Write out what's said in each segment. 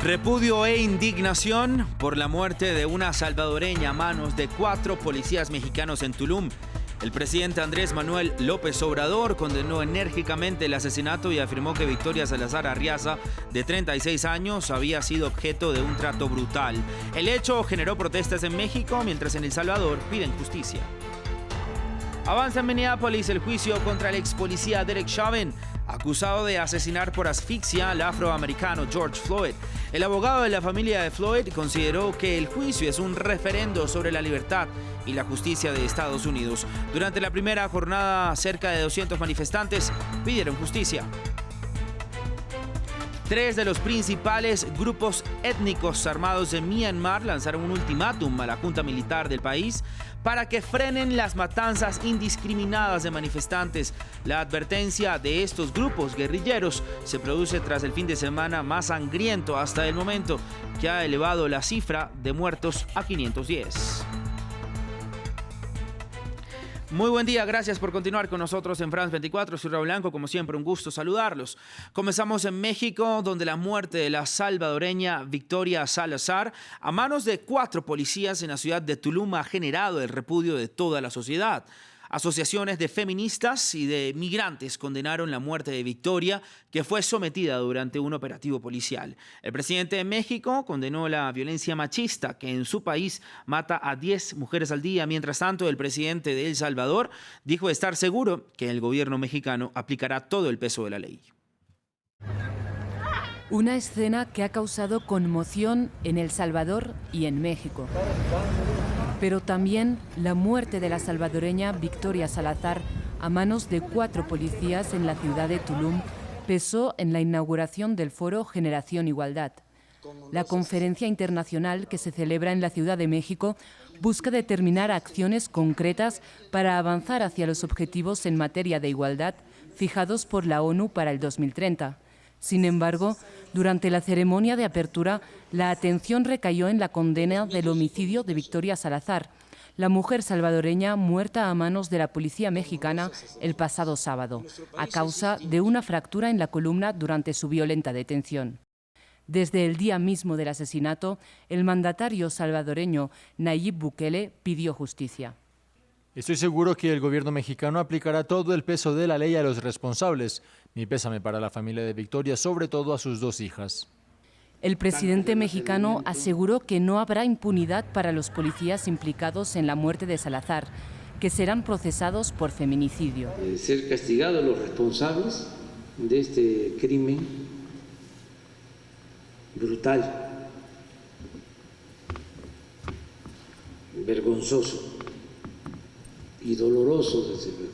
Repudio e indignación por la muerte de una salvadoreña a manos de 4 policías mexicanos en Tulum. El presidente Andrés Manuel López Obrador condenó enérgicamente el asesinato y afirmó que Victoria Salazar Arriaza, de 36 años, había sido objeto de un trato brutal. El hecho generó protestas en México, mientras en El Salvador piden justicia. Avanza en Minneapolis el juicio contra el ex policía Derek Chauvin, acusado de asesinar por asfixia al afroamericano George Floyd. El abogado de la familia de Floyd consideró que el juicio es un referendo sobre la libertad y la justicia de Estados Unidos. Durante la primera jornada, cerca de 200 manifestantes pidieron justicia. 3 de los principales grupos étnicos armados de Myanmar lanzaron un ultimátum a la junta militar del país para que frenen las matanzas indiscriminadas de manifestantes. La advertencia de estos grupos guerrilleros se produce tras el fin de semana más sangriento hasta el momento, que ha elevado la cifra de muertos a 510. Muy buen día, gracias por continuar con nosotros en France 24. Soy Raúl Blanco, como siempre, un gusto saludarlos. Comenzamos en México, donde la muerte de la salvadoreña Victoria Salazar a manos de 4 policías en la ciudad de Tulum ha generado el repudio de toda la sociedad. Asociaciones de feministas y de migrantes condenaron la muerte de Victoria, que fue sometida durante un operativo policial. El presidente de México condenó la violencia machista que en su país mata a 10 mujeres al día. Mientras tanto, el presidente de El Salvador dijo estar seguro que el gobierno mexicano aplicará todo el peso de la ley. Una escena que ha causado conmoción en El Salvador y en México. Pero también la muerte de la salvadoreña Victoria Salazar a manos de 4 policías en la ciudad de Tulum pesó en la inauguración del foro Generación Igualdad. La conferencia internacional que se celebra en la Ciudad de México busca determinar acciones concretas para avanzar hacia los objetivos en materia de igualdad fijados por la ONU para el 2030. Sin embargo, durante la ceremonia de apertura, la atención recayó en la condena del homicidio de Victoria Salazar, la mujer salvadoreña muerta a manos de la policía mexicana el pasado sábado, a causa de una fractura en la columna durante su violenta detención. Desde el día mismo del asesinato, el mandatario salvadoreño Nayib Bukele pidió justicia. Estoy seguro que el gobierno mexicano aplicará todo el peso de la ley a los responsables. Mi pésame para la familia de Victoria, sobre todo a sus 2 hijas. El presidente mexicano aseguró que no habrá impunidad para los policías implicados en la muerte de Salazar, que serán procesados por feminicidio. Ser castigados los responsables de este crimen brutal, vergonzoso y doloroso, desde luego.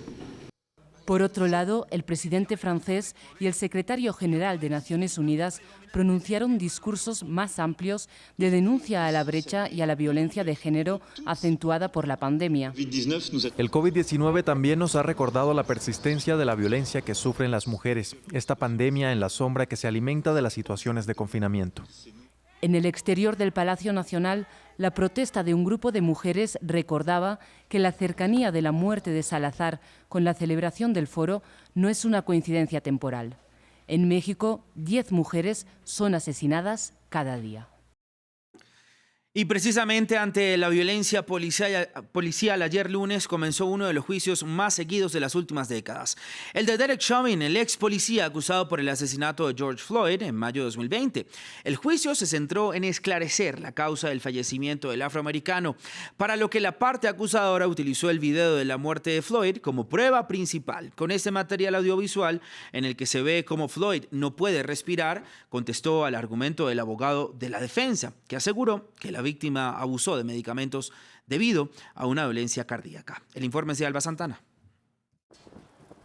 Por otro lado, el presidente francés y el secretario general de Naciones Unidas pronunciaron discursos más amplios de denuncia a la brecha y a la violencia de género acentuada por la pandemia. El COVID-19 también nos ha recordado la persistencia de la violencia que sufren las mujeres, esta pandemia en la sombra que se alimenta de las situaciones de confinamiento. En el exterior del Palacio Nacional, la protesta de un grupo de mujeres recordaba que la cercanía de la muerte de Salazar con la celebración del foro no es una coincidencia temporal. En México, 10 mujeres son asesinadas cada día. Y precisamente ante la violencia policial, ayer lunes comenzó uno de los juicios más seguidos de las últimas décadas. El de Derek Chauvin, el ex policía acusado por el asesinato de George Floyd en mayo de 2020. El juicio se centró en esclarecer la causa del fallecimiento del afroamericano, para lo que la parte acusadora utilizó el video de la muerte de Floyd como prueba principal. Con este material audiovisual, en el que se ve cómo Floyd no puede respirar, contestó al argumento del abogado de la defensa, que aseguró que la víctima abusó de medicamentos debido a una dolencia cardíaca. El informe es de Alba Santana.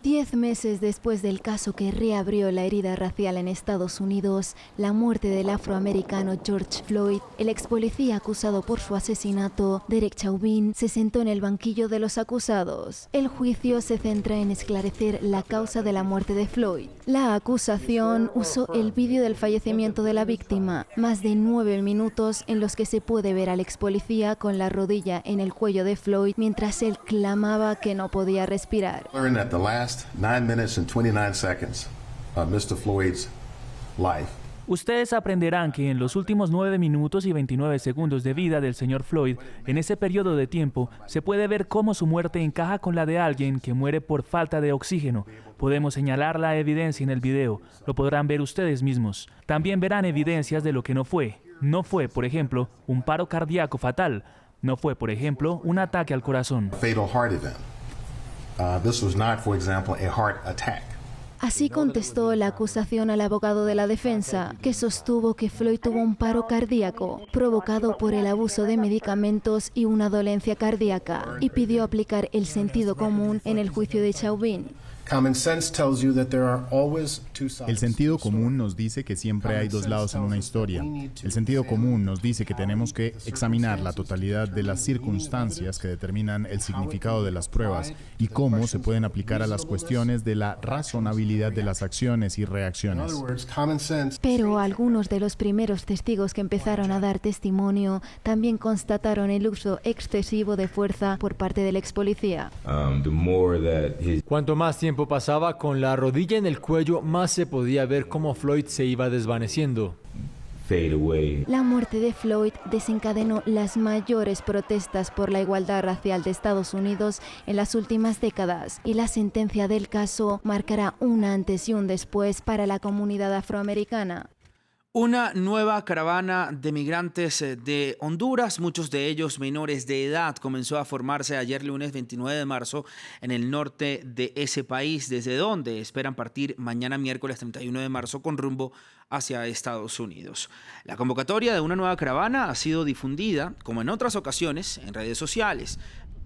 10 meses después del caso que reabrió la herida racial en Estados Unidos, la muerte del afroamericano George Floyd, el ex policía acusado por su asesinato, Derek Chauvin, se sentó en el banquillo de los acusados. El juicio se centra en esclarecer la causa de la muerte de Floyd. La acusación usó el vídeo del fallecimiento de la víctima, más de 9 minutos en los que se puede ver al ex policía con la rodilla en el cuello de Floyd mientras él clamaba que no podía respirar. 9 minutes and 29 seconds of Mr. Floyd's life, Ustedes aprenderán que en los últimos 9 minutos y 29 segundos de vida del señor Floyd, en ese periodo de tiempo, se puede ver cómo su muerte encaja con la de alguien que muere por falta de oxígeno. Podemos señalar la evidencia en el video, lo podrán ver ustedes mismos. También verán evidencias de lo que no fue. No fue, por ejemplo, un paro cardíaco fatal. No fue, por ejemplo, un ataque al corazón. This was not, for example, a heart attack. Así contestó la acusación al abogado de la defensa, que sostuvo que Floyd tuvo un paro cardíaco provocado por el abuso de medicamentos y una dolencia cardíaca, y pidió aplicar el sentido común en el juicio de Chauvin. El sentido común nos dice que siempre hay dos lados en una historia. El sentido común nos dice que tenemos que examinar la totalidad de las circunstancias que determinan el significado de las pruebas y cómo se pueden aplicar a las cuestiones de la razonabilidad de las acciones y reacciones. Pero algunos de los primeros testigos que empezaron a dar testimonio también constataron el uso excesivo de fuerza por parte del ex policía. Cuanto más tiempo pasaba con la rodilla en el cuello, más se podía ver cómo Floyd se iba desvaneciendo. La muerte de Floyd desencadenó las mayores protestas por la igualdad racial de Estados Unidos en las últimas décadas, y la sentencia del caso marcará un antes y un después para la comunidad afroamericana. Una nueva caravana de migrantes de Honduras, muchos de ellos menores de edad, comenzó a formarse ayer lunes 29 de marzo en el norte de ese país, desde donde esperan partir mañana miércoles 31 de marzo con rumbo hacia Estados Unidos. La convocatoria de una nueva caravana ha sido difundida, como en otras ocasiones, en redes sociales,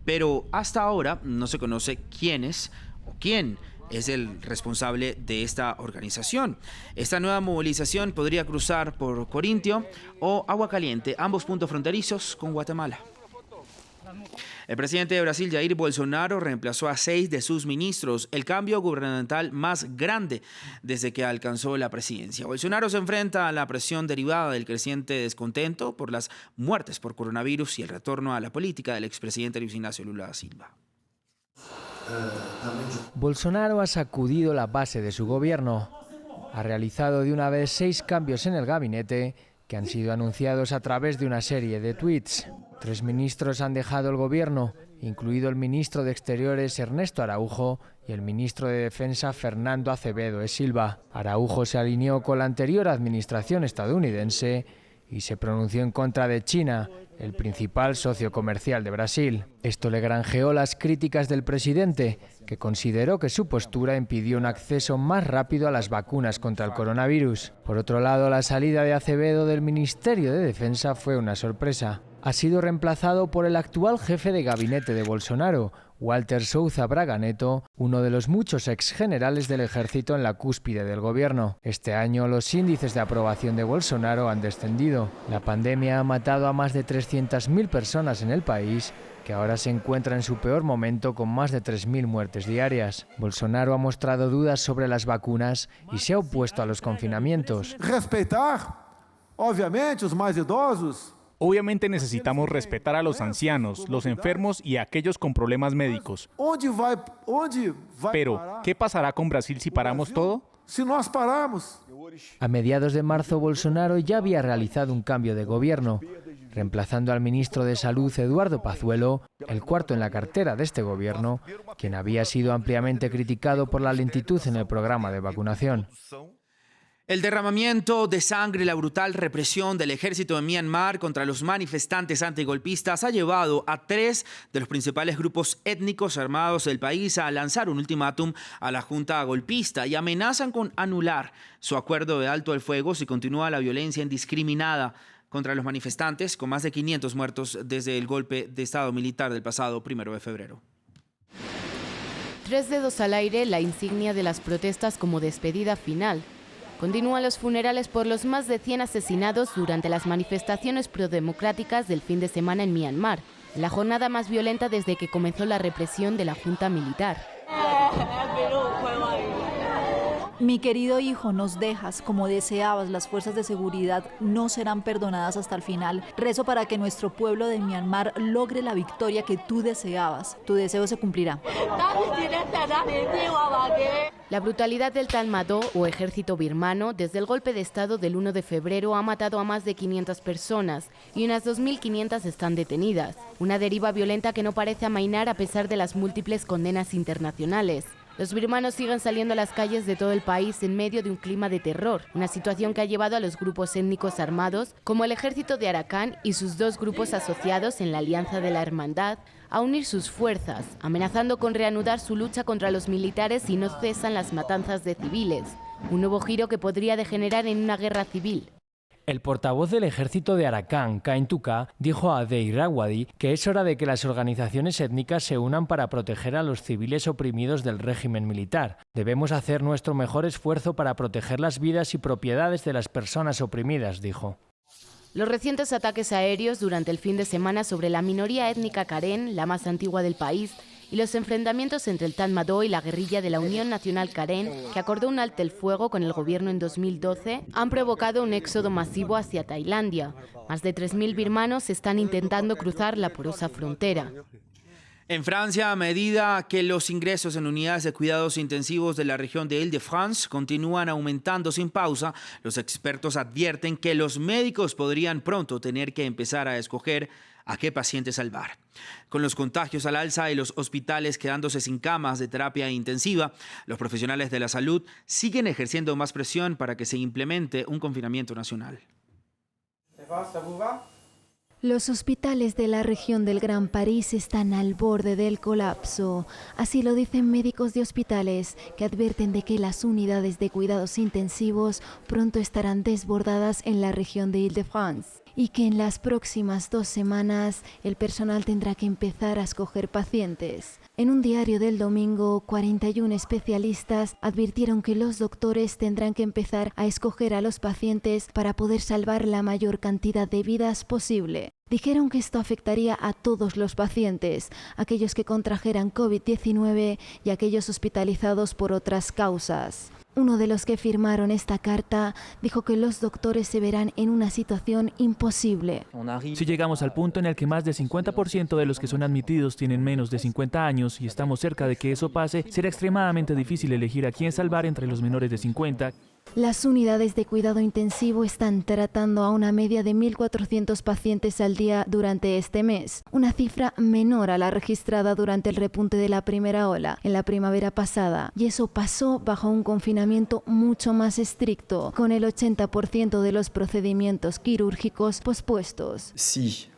pero hasta ahora no se conoce quiénes o quién es el responsable de esta organización. Esta nueva movilización podría cruzar por Corintio o Agua Caliente, ambos puntos fronterizos con Guatemala. El presidente de Brasil, Jair Bolsonaro, reemplazó a 6 de sus ministros, el cambio gubernamental más grande desde que alcanzó la presidencia. Bolsonaro se enfrenta a la presión derivada del creciente descontento por las muertes por coronavirus y el retorno a la política del expresidente Luis Ignacio Lula da Silva. Bolsonaro ha sacudido la base de su gobierno. Ha realizado de una vez 6 cambios en el gabinete que han sido anunciados a través de una serie de tweets. 3 ministros han dejado el gobierno, incluido el ministro de Exteriores Ernesto Araújo y el ministro de Defensa Fernando Acevedo de Silva. Araújo se alineó con la anterior administración estadounidense y se pronunció en contra de China, el principal socio comercial de Brasil. Esto le granjeó las críticas del presidente, que consideró que su postura impidió un acceso más rápido a las vacunas contra el coronavirus. Por otro lado, la salida de Acevedo del Ministerio de Defensa fue una sorpresa. Ha sido reemplazado por el actual jefe de gabinete de Bolsonaro, Walter Souza Braga Neto, uno de los muchos exgenerales del ejército en la cúspide del gobierno. Este año los índices de aprobación de Bolsonaro han descendido. La pandemia ha matado a más de 300.000 personas en el país, que ahora se encuentra en su peor momento con más de 3.000 muertes diarias. Bolsonaro ha mostrado dudas sobre las vacunas y se ha opuesto a los confinamientos. Obviamente necesitamos respetar a los ancianos, los enfermos y a aquellos con problemas médicos. Pero, ¿qué pasará con Brasil si paramos todo? A mediados de marzo, Bolsonaro ya había realizado un cambio de gobierno, reemplazando al ministro de Salud Eduardo Pazuello, el cuarto en la cartera de este gobierno, quien había sido ampliamente criticado por la lentitud en el programa de vacunación. El derramamiento de sangre y la brutal represión del ejército de Myanmar contra los manifestantes antigolpistas ha llevado a 3 de los principales grupos étnicos armados del país a lanzar un ultimátum a la junta golpista y amenazan con anular su acuerdo de alto el fuego si continúa la violencia indiscriminada contra los manifestantes, con más de 500 muertos desde el golpe de estado militar del pasado 1 de febrero. 3 dedos al aire, la insignia de las protestas como despedida final. Continúan los funerales por los más de 100 asesinados durante las manifestaciones prodemocráticas del fin de semana en Myanmar, la jornada más violenta desde que comenzó la represión de la junta militar. Mi querido hijo, nos dejas como deseabas. Las fuerzas de seguridad no serán perdonadas hasta el final. Rezo para que nuestro pueblo de Myanmar logre la victoria que tú deseabas. Tu deseo se cumplirá. La brutalidad del Tatmadaw, o ejército birmano, desde el golpe de estado del 1 de febrero ha matado a más de 500 personas y unas 2.500 están detenidas. Una deriva violenta que no parece amainar a pesar de las múltiples condenas internacionales. Los birmanos siguen saliendo a las calles de todo el país en medio de un clima de terror, una situación que ha llevado a los grupos étnicos armados, como el ejército de Arakan y sus dos grupos asociados en la Alianza de la Hermandad, a unir sus fuerzas, amenazando con reanudar su lucha contra los militares si no cesan las matanzas de civiles. Un nuevo giro que podría degenerar en una guerra civil. El portavoz del ejército de Arakan, Kain Tuka, dijo a The Irrawaddy que es hora de que las organizaciones étnicas se unan para proteger a los civiles oprimidos del régimen militar. Debemos hacer nuestro mejor esfuerzo para proteger las vidas y propiedades de las personas oprimidas, dijo. Los recientes ataques aéreos durante el fin de semana sobre la minoría étnica Karen, la más antigua del país, y los enfrentamientos entre el Tatmadaw y la guerrilla de la Unión Nacional Karen, que acordó un alto el fuego con el gobierno en 2012, han provocado un éxodo masivo hacia Tailandia. Más de 3.000 birmanos están intentando cruzar la porosa frontera. En Francia, a medida que los ingresos en unidades de cuidados intensivos de la región de Île-de-France continúan aumentando sin pausa, los expertos advierten que los médicos podrían pronto tener que empezar a escoger a qué pacientes salvar. Con los contagios al alza y los hospitales quedándose sin camas de terapia intensiva, los profesionales de la salud siguen ejerciendo más presión para que se implemente un confinamiento nacional. Los hospitales de la región del Gran París están al borde del colapso. Así lo dicen médicos de hospitales, que advierten de que las unidades de cuidados intensivos pronto estarán desbordadas en la región de Île-de-France y que en las próximas 2 semanas el personal tendrá que empezar a escoger pacientes. En un diario del domingo, 41 especialistas advirtieron que los doctores tendrán que empezar a escoger a los pacientes para poder salvar la mayor cantidad de vidas posible. Dijeron que esto afectaría a todos los pacientes, aquellos que contrajeran COVID-19 y aquellos hospitalizados por otras causas. Uno de los que firmaron esta carta dijo que los doctores se verán en una situación imposible. Si llegamos al punto en el que más del 50% de los que son admitidos tienen menos de 50 años y estamos cerca de que eso pase, será extremadamente difícil elegir a quién salvar entre los menores de 50. Las unidades de cuidado intensivo están tratando a una media de 1.400 pacientes al día durante este mes, una cifra menor a la registrada durante el repunte de la primera ola en la primavera pasada, y eso pasó bajo un confinamiento mucho más estricto, con el 80% de los procedimientos quirúrgicos pospuestos. Si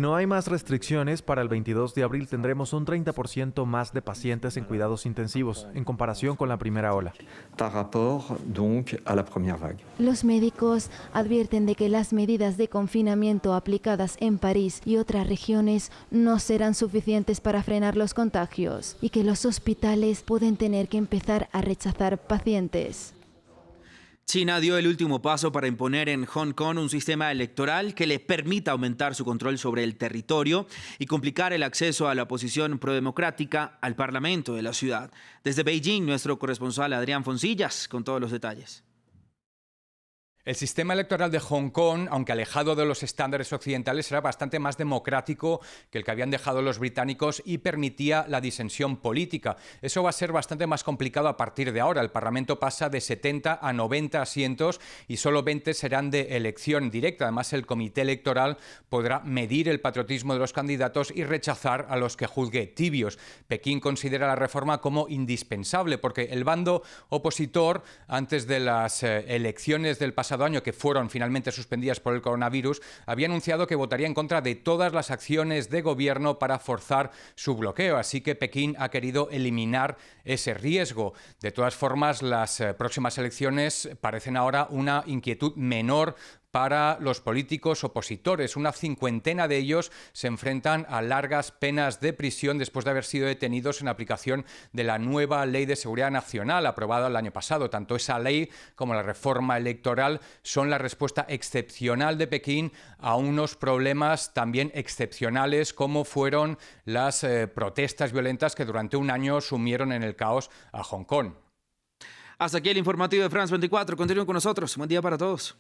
no hay más restricciones, para el 22 de abril tendremos un 30% más de pacientes en cuidados intensivos, en comparación con la primera ola. Los médicos advierten de que las medidas de confinamiento aplicadas en París y otras regiones no serán suficientes para frenar los contagios y que los hospitales pueden tener que empezar a rechazar pacientes. China dio el último paso para imponer en Hong Kong un sistema electoral que le permita aumentar su control sobre el territorio y complicar el acceso a la oposición prodemocrática al Parlamento de la ciudad. Desde Beijing, nuestro corresponsal Adrián Foncillas con todos los detalles. El sistema electoral de Hong Kong, aunque alejado de los estándares occidentales, era bastante más democrático que el que habían dejado los británicos y permitía la disensión política. Eso va a ser bastante más complicado a partir de ahora. El Parlamento pasa de 70 a 90 asientos y solo 20 serán de elección directa. Además, el comité electoral podrá medir el patriotismo de los candidatos y rechazar a los que juzgue tibios. Pekín considera la reforma como indispensable porque el bando opositor, antes de las elecciones del pasado año, que fueron finalmente suspendidas por el coronavirus, había anunciado que votaría en contra de todas las acciones de gobierno para forzar su bloqueo. Así que Pekín ha querido eliminar ese riesgo. De todas formas, las próximas elecciones parecen ahora una inquietud menor para los políticos opositores. Una cincuentena de ellos se enfrentan a largas penas de prisión después de haber sido detenidos en aplicación de la nueva Ley de Seguridad Nacional aprobada el año pasado. Tanto esa ley como la reforma electoral son la respuesta excepcional de Pekín a unos problemas también excepcionales como fueron las protestas violentas que durante un año sumieron en el caos a Hong Kong. Hasta aquí el informativo de France 24. Continúen con nosotros. Buen día para todos.